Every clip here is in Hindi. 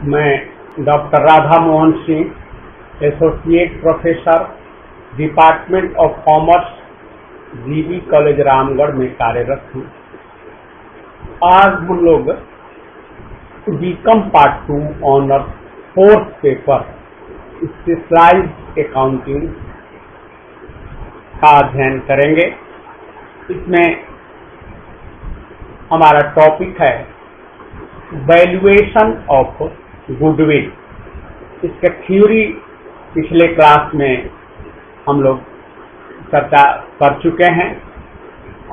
मैं doctor Radha Mohan Singh, associate professor, department of commerce, GB college Ramgarh में कार्यरत हूँ। आज हम लोग B Com part 2 honour 4th paper specialised accounting का अध्ययन करेंगे। इसमें हमारा टॉपिक है वैल्यूएशन ऑफ गुडविल। इसका थ्योरी पिछले क्लास में हम लोग चर्चा कर चुके हैं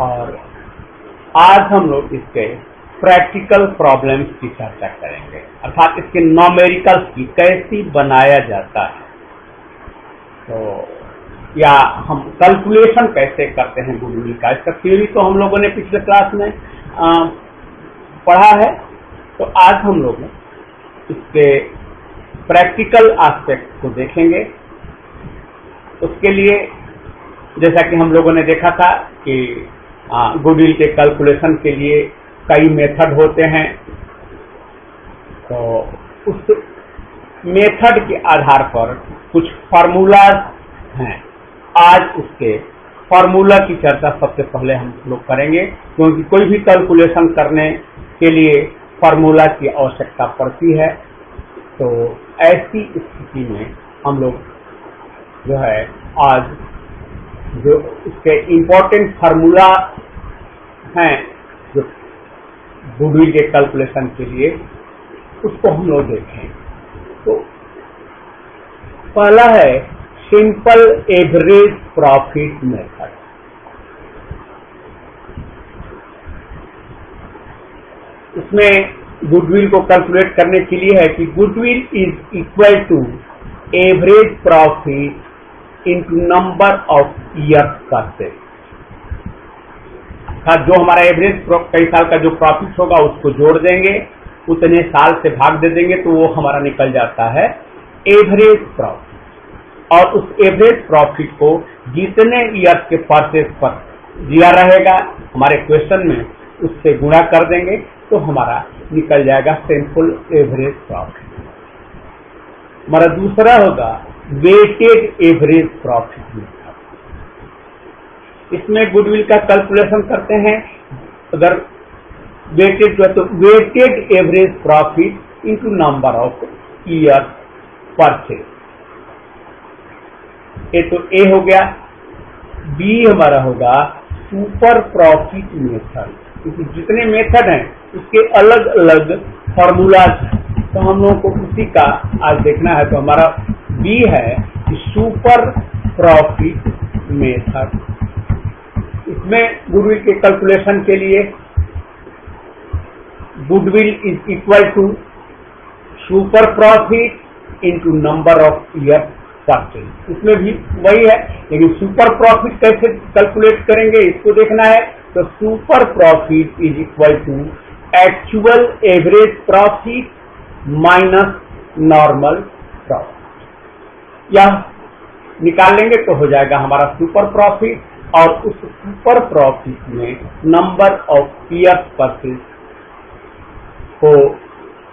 और आज हम लोग इसके प्रैक्टिकल प्रॉब्लम्स की चर्चा करेंगे, अर्थात इसके न्यूमेरिकल्स की कैसे बनाया जाता है, तो या हम कैलकुलेशन कैसे करते हैं गुडविल का। इसका थ्योरी तो हम लोगों ने पिछले क्लास में पढ़ा है, तो आज हम लोग इसके प्रैक्टिकल एस्पेक्ट को देखेंगे। उसके लिए जैसा कि हम लोगों ने देखा था कि गुडविल के कैलकुलेशन के लिए कई मेथड होते हैं, तो उस मेथड के आधार पर कुछ फार्मूलाज हैं। आज उसके फार्मूला की चर्चा सबसे पहले हम लोग करेंगे, क्योंकि कोई भी कैलकुलेशन करने के लिए फार्मूला की आवश्यकता पड़ती है। तो ऐसी स्थिति में हम लोग जो है आज जो इसके इम्पोर्टेंट फार्मूला हैं जो गुडविल के कैलकुलेशन के लिए, उसको हम लोग देखें। तो पहला है सिंपल एवरेज प्रॉफिट मेथड। इसमें गुडविल को कैलकुलेट करने के लिए है कि goodwill is equal to average profit into number of years purchase. जो हमारा एवरेज कई साल का जो प्रॉफिट होगा उसको जोड़ देंगे, उतने साल से भाग दे देंगे, तो वो हमारा निकल जाता है एवरेज प्रॉफिट। और उस एवरेज प्रॉफिट को जितने ईयर के परचेज पर दिया रहेगा हमारे क्वेश्चन में, उससे गुणा कर देंगे तो हमारा निकल जाएगा सिंपल एवरेज प्रॉफिट। हमारा दूसरा होगा वेटेड एवरेज प्रॉफिट मेथड। इसमें गुडविल का कैलकुलेशन करते हैं, अगर वेटेड तो weighted average profit into number of year purchase. ये तो ए हो गया। बी हमारा होगा सुपर प्रॉफिट मेथड, क्योंकि जितने मेथड हैं उसके अलग अलग फॉर्मूलाज हैं, तो हम लोगों को उसी का आज देखना है। तो हमारा बी है सुपर प्रॉफिट मेथड। इसमें गुडविल के कैलकुलेशन के लिए goodwill is equal to super profit into number of year purchase. इसमें भी वही है, लेकिन सुपर प्रॉफिट कैसे कैलकुलेट करेंगे इसको देखना है। तो super profit is equal to actual average profit minus normal profit. यह निकाल लेंगे तो हो जाएगा हमारा सुपर प्रॉफिट, और उस सुपर प्रॉफिट में नंबर ऑफ ईयर्स परचेज को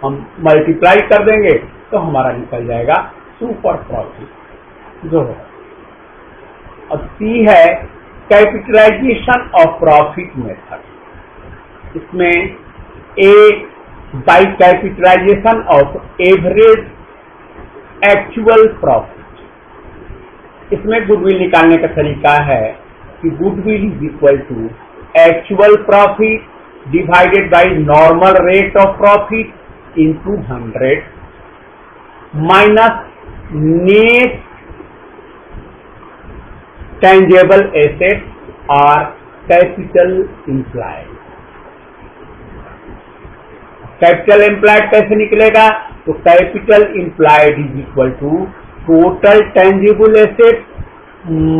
हम मल्टीप्लाई कर देंगे तो हमारा निकल जाएगा सुपर प्रॉफिट जो है। अब सी है कैपिटलाइजेशन ऑफ प्रॉफिट मेथड। इसमें A by capitalisation of average actual profit. इसमें गुडविल निकालने का तरीका है कि goodwill is equal to actual profit divided by normal rate of profit into 100 minus net tangible asset और कैपिटल एम्प्लॉयड। कैपिटल एम्प्लॉयड कैसे निकलेगा? तो capital employed is equal to total tangible asset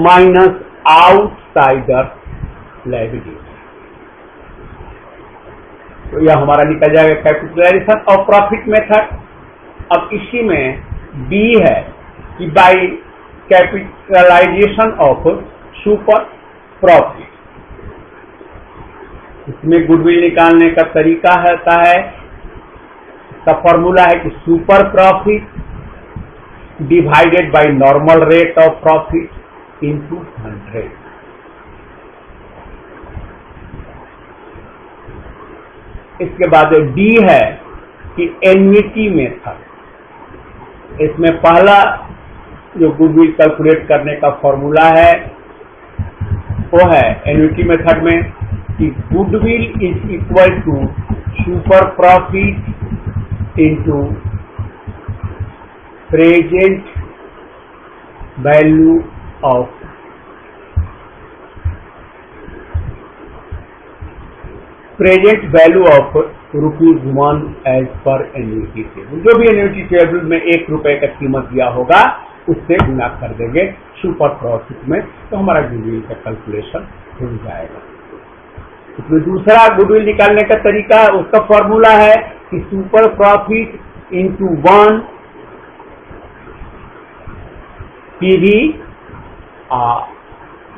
minus outsider liability. तो यह हमारा निकल जाएगा कैपिटलाइजेशन ऑफ प्रॉफिट मेथड। अब इसी में बी है कि by capitalisation of super profit. इसमें गुडविल निकालने का तरीका होता है इसका फॉर्मूला है कि super profit divided by normal rate of profit into 100। इसके बाद डी है कि एन्युटी मेथड। इसमें पहला जो गुडविल कैलकुलेट करने का फॉर्मूला है वो है एन्युटी मेथड में कि goodwill is equal to super profit into present value of ₹1 as per annuity table. जो भी एन्युटी टेबल में ₹1 का कीमत दिया होगा उससे गुना कर देंगे सुपर प्रॉफिट में, तो हमारा गुडविल का कैलकुलेशन हो जाएगा। इसमें दूसरा गुडविल निकालने का तरीका, उसका फॉर्मूला है कि सुपर प्रॉफिट इंटू 1 PV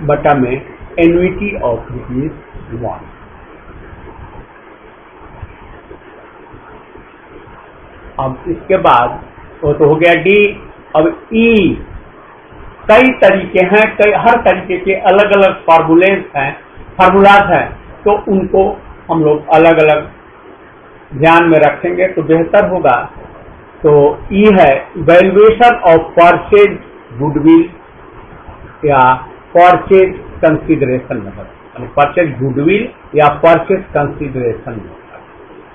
बटा में एन्युटी ऑफ ₹1। अब इसके बाद वो तो हो गया डी। अब ई, कई तरीके हैं, हर तरीके के अलग अलग फार्मूलाज हैं, तो उनको हम लोग अलग अलग ध्यान में रखेंगे तो बेहतर होगा। तो ई है वैल्यूएशन ऑफ परचेज गुडविल या purchase consideration method, purchase goodwill या परचेज कंसीडरेशन मेथड।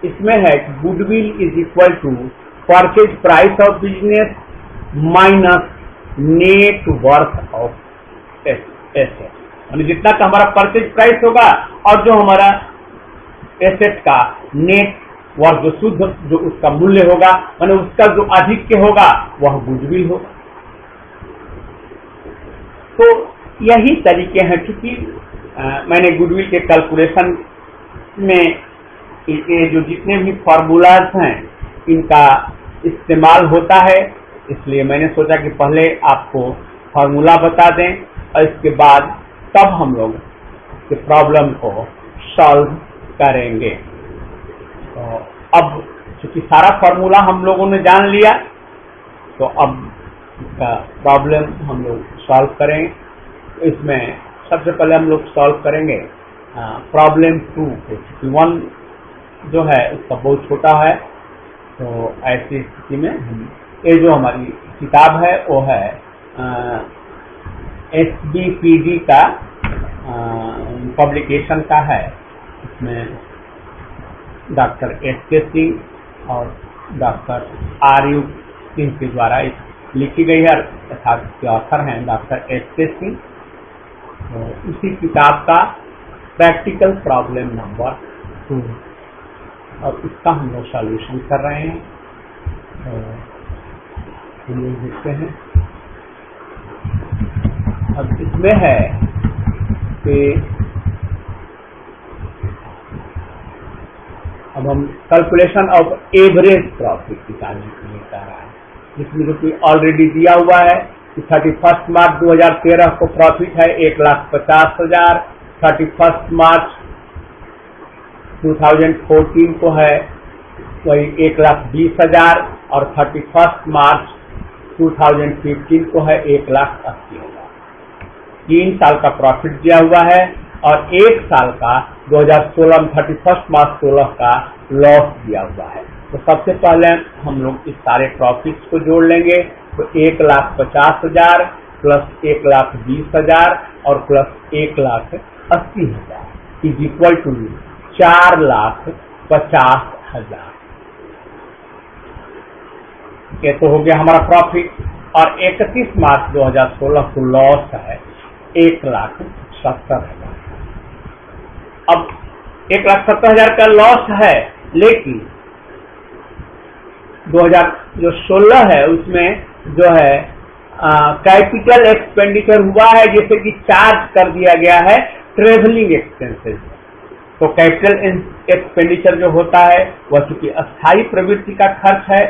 इसमें है कि goodwill is equal to purchase price of business minus net worth of asset, यानी जितना का हमारा परचेज प्राइस होगा और जो हमारा एसेट का नेट वर्थ, जो शुद्ध जो उसका मूल्य होगा, यानी उसका जो अधिक होगा वह गुडविल होगा। तो यही तरीके हैं। क्योंकि मैंने गुडविल के कैलकुलेशन में ये जो जितने भी फार्मूलाज हैं इनका इस्तेमाल होता है, इसलिए मैंने सोचा कि पहले आपको फार्मूला बता दें और इसके बाद तब हम लोग इस प्रॉब्लम को सॉल्व करेंगे। तो अब चूंकि सारा फार्मूला हम लोगों ने जान लिया, तो अब इसका प्रॉब्लम हम लोग सॉल्व करें। इसमें सबसे पहले हम लोग सॉल्व करेंगे प्रॉब्लम 2 को, क्योंकि 1 जो है उसका बहुत छोटा है। तो ऐसी स्थिति में हम ये जो हमारी किताब है वो है SBPD का पब्लिकेशन का है। इसमें डॉक्टर SK सिंह और डॉक्टर RU सिंह के द्वारा लिखी गई है, अर्थात के ऑथर हैं डॉक्टर SK सिंह। तो इसी किताब का प्रैक्टिकल प्रॉब्लम नंबर 2 और इसका हम लोग सॉल्यूशन कर रहे हैं। तो हम लोग देखते हैं। अब इसमें है कि अब हम कैलकुलेशन ऑफ एवरेज प्रॉफिट निकालने के लिए कर रहा है, जिसमें जो कि ऑलरेडी दिया हुआ है कि 31 मार्च 2013 को प्रॉफिट है 1,50,000, 31 मार्च 2014 को है वही 1,20,000 और 31 मार्च 2015 को है 1,80,000। 3 साल का प्रॉफिट दिया हुआ है और 1 साल का 2016 में 31 मार्च 16 का लॉस दिया हुआ है। तो सबसे पहले हम लोग इस सारे प्रॉफिट्स को जोड़ लेंगे। तो 1,50,000 प्लस 1,20,000 और प्लस 1,80,000 इज इक्वल टू 4,50,000। ये तो हो गया हमारा प्रॉफिट। और 31 मार्च 2016 को लॉस है 1,70,000। अब 1,70,000 का लॉस है, लेकिन 2016 है उसमें जो है कैपिटल एक्सपेंडिचर हुआ है, जैसे कि चार्ज कर दिया गया है ट्रेवलिंग एक्सपेंसेस। तो कैपिटल एक्सपेंडिचर जो होता है वह चूंकि अस्थायी प्रवृत्ति का खर्च है,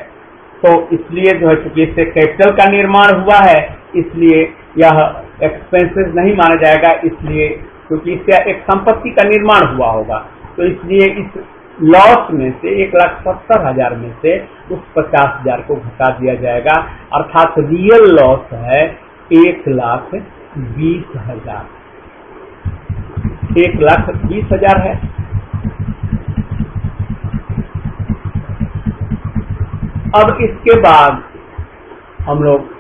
तो इसलिए जो है चूंकि इससे कैपिटल का निर्माण हुआ है, इसलिए यह एक्सपेंसेस नहीं माना जाएगा। इसलिए क्योंकि इससे एक संपत्ति का निर्माण हुआ होगा, तो इसलिए इस लॉस में से 1,70,000 में से उस 50,000 को घटा दिया जाएगा, अर्थात रियल लॉस है 1,20,000। 1,20,000 है। अब इसके बाद हम लोग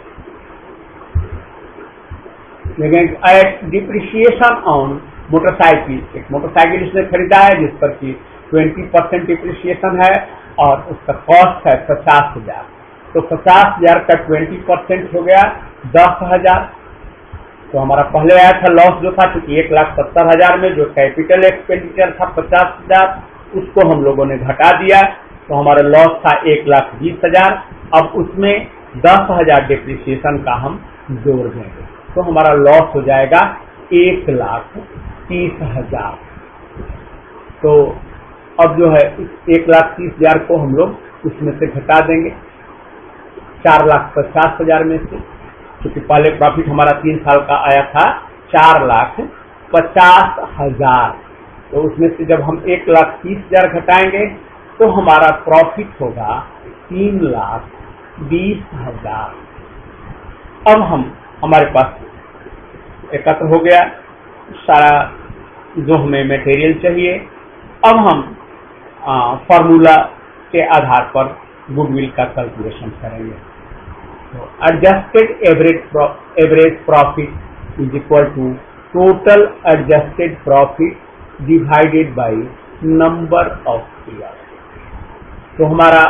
देखेंगे एट डिप्रिसिएशन ऑन मोटरसाइकिल। एक मोटरसाइकिल इसने खरीदा है जिस पर कि 20% डिप्रिसिएशन है और उसका कॉस्ट है 50,000। तो 50,000 का 20% हो गया 10,000। तो हमारा पहले आया था लॉस जो था, क्योंकि 1,70,000 में जो कैपिटल एक्सपेंडिचर था 50,000, उसको हम लोगों ने घटा दिया, तो हमारा लॉस था 1,20,000। अब उसमें 10,000 डिप्रिसिएशन का हम जोड़ देंगे, तो हमारा लॉस हो जाएगा 1,30,000। तो अब जो है 1,30,000 को हम लोग उसमें से घटा देंगे 4,50,000 में से, क्योंकि पहले प्रॉफिट हमारा 3 साल का आया था 4,50,000। तो उसमें से जब हम 1,30,000 घटाएंगे तो हमारा प्रॉफिट होगा 3,20,000। अब हमारे पास एकत्र हो गया सारा जो हमें मटेरियल चाहिए। अब हम फॉर्मूला के आधार पर गुडविल का कैलकुलेशन करेंगे। तो adjusted average profit is equal to total adjusted profit divided by number of year. तो हमारा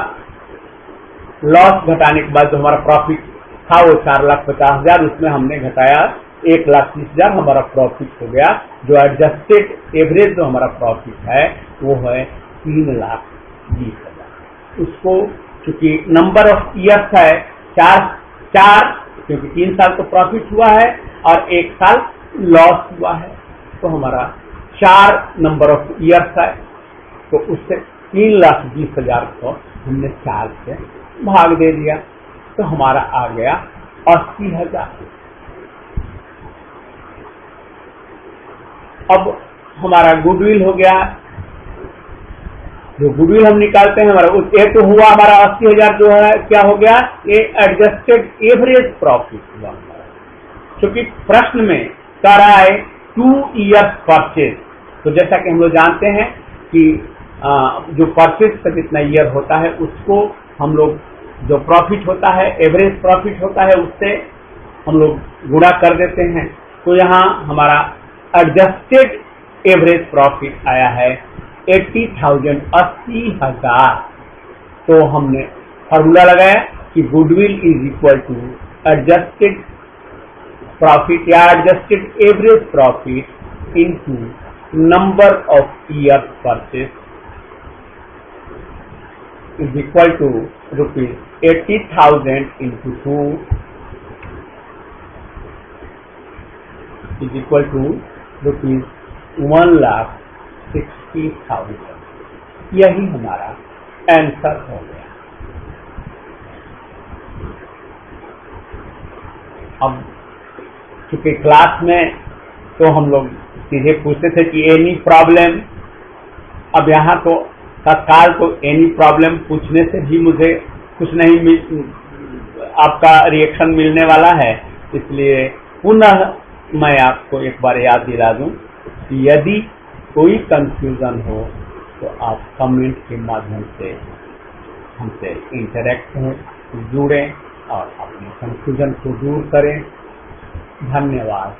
लॉस घटाने के बाद जो हमारा प्रॉफिट था वो 4,50,000, उसमें हमने घटाया 1,30,000, हमारा प्रॉफिट हो गया। जो एडजस्टेड एवरेज जो हमारा प्रॉफिट है वो है 3,20,000। उसको चूंकि नंबर ऑफ ईयर्स है 4, क्योंकि 3 साल तो प्रॉफिट हुआ है और 1 साल लॉस हुआ है, तो हमारा 4 नंबर ऑफ ईयर्स है, तो उससे 3,20,000 को हमने 4 से भाग दे दिया, तो हमारा आ गया 80,000। अब हमारा गुडविल हो गया। जो गुडविल हम निकालते हैं हमारा ये तो हुआ हमारा 80,000, जो है क्या हो गया, ये एडजस्टेड एवरेज प्रॉफिट हुआ हमारा, क्योंकि प्रश्न में कह रहा है 2 इयर्स परचेज। तो जैसा कि हम लोग जानते हैं कि जो परचेज का जितना ईयर होता है उसको हम लोग जो प्रॉफिट होता है, एवरेज प्रॉफिट होता है, उससे हम लोग गुणा कर देते हैं। तो यहाँ हमारा एडजस्टेड एवरेज प्रॉफिट आया है 80,000, 80,000। तो हमने फॉर्मूला लगाया कि goodwill is equal to adjusted profit या adjusted average profit into number of years purchase is equal to ₹80,000 into 2 is equal to ₹1,60,000। यही हमारा आंसर हो गया। अब चूंकि क्लास में तो हम लोग सीधे पूछते थे कि एनी प्रॉब्लम, अब यहाँ तो तत्काल तो एनी प्रॉब्लम पूछने से भी मुझे कुछ नहीं आपका रिएक्शन मिलने वाला है, इसलिए पुनः मैं आपको एक बार याद दिला दूं कि यदि कोई कंफ्यूजन हो तो आप कमेंट के माध्यम से हमसे इंटरेक्ट हों, जुड़ें और अपने कंफ्यूजन को दूर करें। धन्यवाद।